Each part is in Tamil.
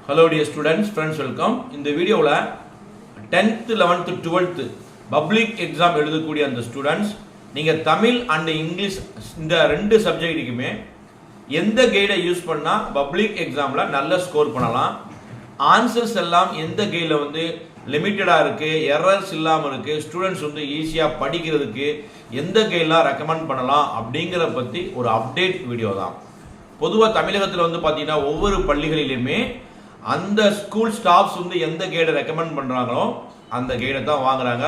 Hello dear students, friends, welcome. இந்த வீடியோவில் 10th 11th 12th public exam எழுதக்கூடிய அந்த ஸ்டூடெண்ட்ஸ் நீங்கள் தமிழ் அண்ட் இங்கிலீஷ் இந்த ரெண்டு சப்ஜெக்ட்டுக்குமே எந்த கைடை யூஸ் பண்ணால் பப்ளிக் எக்ஸாமில் நல்ல ஸ்கோர் பண்ணலாம், ஆன்சர்ஸ் எல்லாம் எந்த கைடில் வந்து லிமிட்டடாக இருக்குது, எரர்ஸ் இல்லாமல் இருக்குது, ஸ்டூடெண்ட்ஸ் வந்து ஈஸியாக படிக்கிறதுக்கு எந்த கைடெலாம் ரெக்கமெண்ட் பண்ணலாம் அப்படிங்கிற பற்றி ஒரு அப்டேட் வீடியோ தான். பொதுவாக தமிழகத்தில் வந்து பார்த்தீங்கன்னா ஒவ்வொரு பள்ளிகளிலுமே அந்த ஸ்கூல் ஸ்டாஃப்ஸ் வந்து எந்த கைடை ரெக்கமெண்ட் பண்ணுறாங்களோ அந்த கைடை தான் வாங்குறாங்க.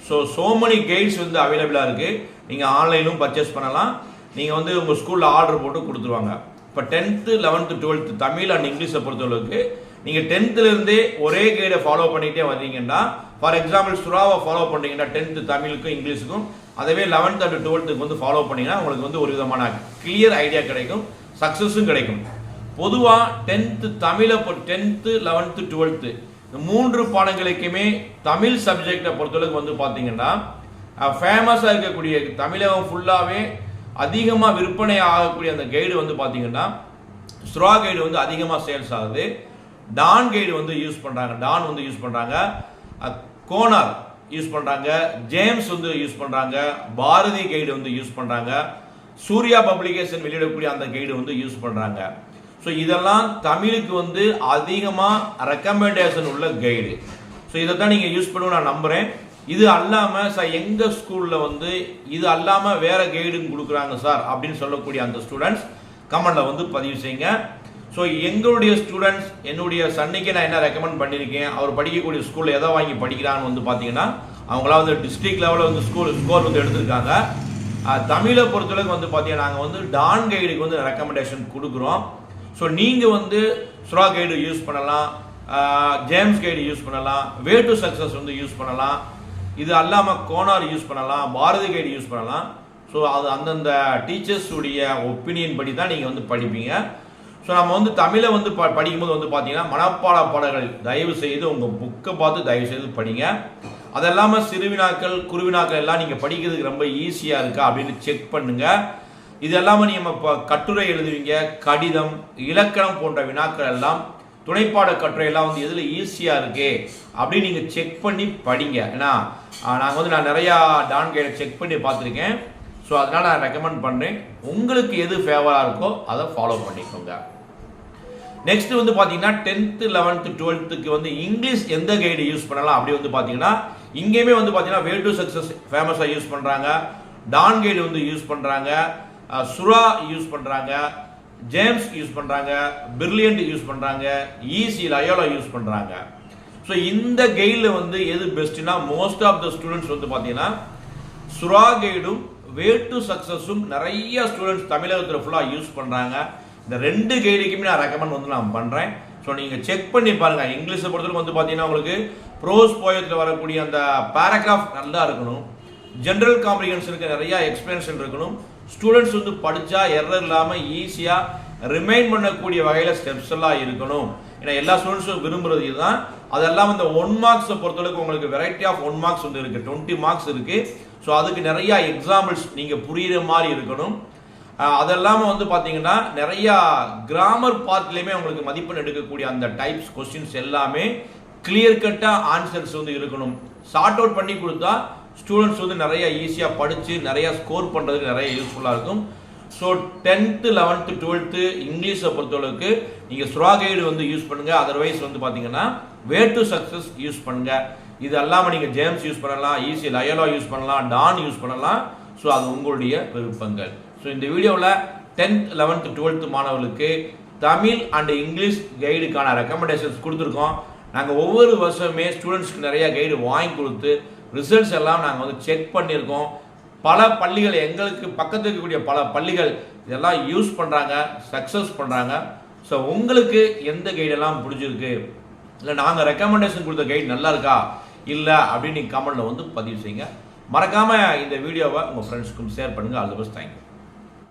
ஸோ மெனி கைட்ஸ் வந்து அவைலபிளாக இருக்குது. நீங்கள் ஆன்லைனும் பர்ச்சேஸ் பண்ணலாம். நீங்கள் வந்து உங்கள் ஸ்கூலில் ஆர்டர் போட்டு கொடுத்துருவாங்க. இப்போ 10th 11th 12th Tamil and இங்கிலீஷை பொறுத்தளவுக்கு நீங்கள் 10th ஒரே கைடை ஃபாலோ பண்ணிகிட்டே வந்தீங்கன்னா, ஃபார் எக்ஸாம்பிள் சுறாவை ஃபாலோ பண்ணிங்கன்னா 10th தமிழுக்கும் இங்கிலீஷுக்கும், அதுவே 11th and 12th வந்து ஃபாலோ பண்ணிங்கன்னா உங்களுக்கு வந்து ஒரு விதமான கிளியர் ஐடியா கிடைக்கும், சக்ஸஸும் கிடைக்கும். பொதுவாக 10th தமிழை 10th 11th 12th இந்த மூன்று பாடங்களுக்குமே தமிழ் சப்ஜெக்டை பொறுத்தளவுக்கு வந்து பார்த்தீங்கன்னா ஃபேமஸாக இருக்கக்கூடிய தமிழகம் ஃபுல்லாகவே அதிகமாக விற்பனை ஆகக்கூடிய அந்த கைடு வந்து பார்த்தீங்கன்னா ஸ்ரா கைடு வந்து அதிகமாக சேல்ஸ் ஆகுது. டான் கைடு வந்து யூஸ் பண்ணுறாங்க, கோனார் யூஸ் பண்ணுறாங்க, ஜேம்ஸ் வந்து யூஸ் பண்ணுறாங்க, பாரதி கைடு வந்து யூஸ் பண்ணுறாங்க, சூர்யா பப்ளிகேஷன் வெளியிடக்கூடிய அந்த கைடு வந்து யூஸ் பண்ணுறாங்க. ஸோ இதெல்லாம் தமிழுக்கு வந்து அதிகமாக ரெக்கமெண்டேஷன் உள்ள கைடு. ஸோ இதை தான் நீங்கள் யூஸ் பண்ணுவோம் நான் நம்புகிறேன். இது அல்லாமல் சார் எங்கள் ஸ்கூலில் வந்து இது அல்லாமல் வேறு கைடும் கொடுக்குறாங்க சார் அப்படின்னு சொல்லக்கூடிய அந்த ஸ்டூடெண்ட்ஸ் கமெண்டில் வந்து பதிவு செய்யுங்க. ஸோ எங்களுடைய ஸ்டூடெண்ட்ஸ் என்னுடைய சன்னைக்கு நான் என்ன ரெக்கமெண்ட் பண்ணியிருக்கேன், அவர் படிக்கக்கூடிய ஸ்கூலில் எதை வாங்கி படிக்கிறான்னு வந்து பார்த்தீங்கன்னா அவங்களாம் வந்து டிஸ்ட்ரிக்ட் லெவலில் வந்து ஸ்கோர் வந்து எடுத்திருக்காங்க. தமிழை பொறுத்தளவுக்கு வந்து பார்த்தீங்கன்னா நாங்கள் வந்து டான் கைடுக்கு வந்து ரெக்கமெண்டேஷன் கொடுக்குறோம். ஸோ நீங்கள் வந்து ஸ்ரா கைடு யூஸ் பண்ணலாம், ஜேம்ஸ் கைடு யூஸ் பண்ணலாம், வே டு சக்ஸஸ் வந்து யூஸ் பண்ணலாம், இது அல்லாமல் கோனார் யூஸ் பண்ணலாம், பாரதி கைடு யூஸ் பண்ணலாம். ஸோ அது அந்தந்த டீச்சர்ஸ் உடைய ஒப்பீனியன் படி தான் நீங்கள் வந்து படிப்பீங்க. ஸோ நம்ம வந்து தமிழை வந்து படிக்கும்போது வந்து பார்த்தீங்கன்னா மனப்பாட பாடல்கள் தயவு செய்து உங்கள் புக்கை பார்த்து தயவு செய்து படிங்க. அது இல்லாமல் சிறுவினாக்கள் குருவினாக்கள் எல்லாம் நீங்கள் படிக்கிறதுக்கு ரொம்ப ஈஸியாக இருக்கா அப்படின்னு செக் பண்ணுங்கள். இது எல்லாமே நீங்கள் இப்போ கட்டுரை எழுதுவீங்க, கடிதம், இலக்கணம் போன்ற வினாக்கள் எல்லாம், துணைப்பாட கட்டுரை எல்லாம் வந்து எதில் ஈஸியாக இருக்கு அப்படின்னு நீங்கள் செக் பண்ணி படிங்க. ஏன்னா நான் நிறையா டான் கைடை செக் பண்ணி பார்த்துருக்கேன். ஸோ அதனால் நான் ரெக்கமெண்ட் பண்ணுறேன். உங்களுக்கு எது ஃபேவராக இருக்கோ அதை ஃபாலோ பண்ணிக்கோங்க. நெக்ஸ்ட் வந்து பார்த்தீங்கன்னா 10th 11th 12th வந்து இங்கிலீஷ் எந்த கைடு யூஸ் பண்ணலாம் அப்படி வந்து பார்த்தீங்கன்னா இங்கேயுமே வந்து பார்த்தீங்கன்னா வே டு சக்ஸஸ் ஃபேமஸாக யூஸ் பண்ணுறாங்க, டான் கைடு வந்து யூஸ் பண்ணுறாங்க, சுரா யூஸ் பண்ணுறாங்க, ஜேம்ஸ் யூஸ் பண்ணுறாங்க, பிரில்லியன்ட் யூஸ் பண்ணுறாங்க, ஈஸி லயோலா யூஸ் பண்ணுறாங்க. ஸோ இந்த கைடில் வந்து எது பெஸ்ட்னா மோஸ்ட் ஆஃப் த ஸ்டூடெண்ட்ஸ் வந்து பார்த்தீங்கன்னா சுரா கைடும் வே டு சக்ஸஸும் நிறைய ஸ்டூடெண்ட்ஸ் தமிழகத்தில் ஃபுல்லாக யூஸ் பண்ணுறாங்க. இந்த ரெண்டு கைடுக்குமே நான் ரெக்கமெண்ட் வந்து நான் பண்ணுறேன். ஸோ நீங்கள் செக் பண்ணி பாருங்கள். இங்கிலீஷை பொறுத்தவரைக்கும் வந்து பார்த்தீங்கன்னா உங்களுக்கு ப்ரோஸ் போயத்தில் வரக்கூடிய அந்த பேராகிராஃப் நல்லா இருக்கணும், ஜென்ரல் காம்ப்ரிஹென்ஷனுக்கு நிறையா எக்ஸ்பிளனேஷன் இருக்கணும், ஸ்டூடெண்ட்ஸ் வந்து படித்தா எரர் இல்லாமல் ஈஸியாக ரிமைண்ட் பண்ணக்கூடிய வகையில் ஸ்டெப்ஸ் எல்லாம் இருக்கணும். ஏன்னா எல்லா ஸ்டூடெண்ட்ஸும் விரும்புகிறது இதுதான். அதெல்லாம் இந்த 1 மார்க்ஸை பொறுத்தளவுக்கு உங்களுக்கு வெரைட்டி ஆஃப் 1 மார்க்ஸ் வந்து இருக்குது, 20 மார்க்ஸ் இருக்குது. ஸோ அதுக்கு நிறையா எக்ஸாம்பிள்ஸ் நீங்கள் புரிகிற மாதிரி இருக்கணும். அதெல்லாமல் வந்து பார்த்தீங்கன்னா நிறையா கிராமர் பார்ட்லேயுமே உங்களுக்கு மதிப்பெண் எடுக்கக்கூடிய அந்த டைப்ஸ் கொஸ்டின்ஸ் எல்லாமே கிளியர் கட்டாக ஆன்சர்ஸ் வந்து இருக்கணும். ஷார்ட் அவுட் பண்ணி கொடுத்தா ஸ்டூடெண்ட்ஸ் வந்து நிறைய ஈஸியாக படித்து நிறையா ஸ்கோர் பண்ணுறதுக்கு நிறைய யூஸ்ஃபுல்லாக இருக்கும். ஸோ 10th 11th 12th இங்கிலீஷை பொறுத்தளவுக்கு நீங்கள் ஸ்ரா கைடு வந்து யூஸ் பண்ணுங்கள். அதர்வைஸ் வந்து பார்த்தீங்கன்னா வே டு சக்ஸஸ் யூஸ் பண்ணுங்கள். இது அல்லாமல் நீங்கள் ஜேம்ஸ் யூஸ் பண்ணலாம், ஈஸி லயோலா யூஸ் பண்ணலாம், டான் யூஸ் பண்ணலாம். ஸோ அது உங்களுடைய விருப்பங்கள். ஸோ இந்த வீடியோவில் 10th 11th 12th மாணவர்களுக்கு தமிழ் அண்ட் இங்கிலீஷ் கைடுக்கான ரெக்கமெண்டேஷன்ஸ் கொடுத்துருக்கோம். நாங்கள் ஒவ்வொரு வருஷமே ஸ்டூடெண்ட்ஸ்க்கு நிறைய கைடு வாங்கி கொடுத்து ரிசல்ட்ஸ் எல்லாம் நாங்கள் வந்து செக் பண்ணியிருக்கோம். பல பள்ளிகள் எங்களுக்கு பக்கத்தில் இருக்கக்கூடிய பல பள்ளிகள் இதெல்லாம் யூஸ் பண்ணுறாங்க, சக்ஸஸ் பண்ணுறாங்க. ஸோ உங்களுக்கு எந்த கைடெல்லாம் பிடிச்சிருக்கு, இல்லை நாங்கள் ரெக்கமெண்டேஷன் கொடுத்த கைடு நல்லா இருக்கா இல்லை அப்படின்னு நீங்கள் கமெண்ட்டில் வந்து பதிவு செய்யுங்க. மறக்காமல் இந்த வீடியோவை உங்கள் ஃப்ரெண்ட்ஸ்க்கும் ஷேர் பண்ணுங்கள். All the best. தேங்க்யூ.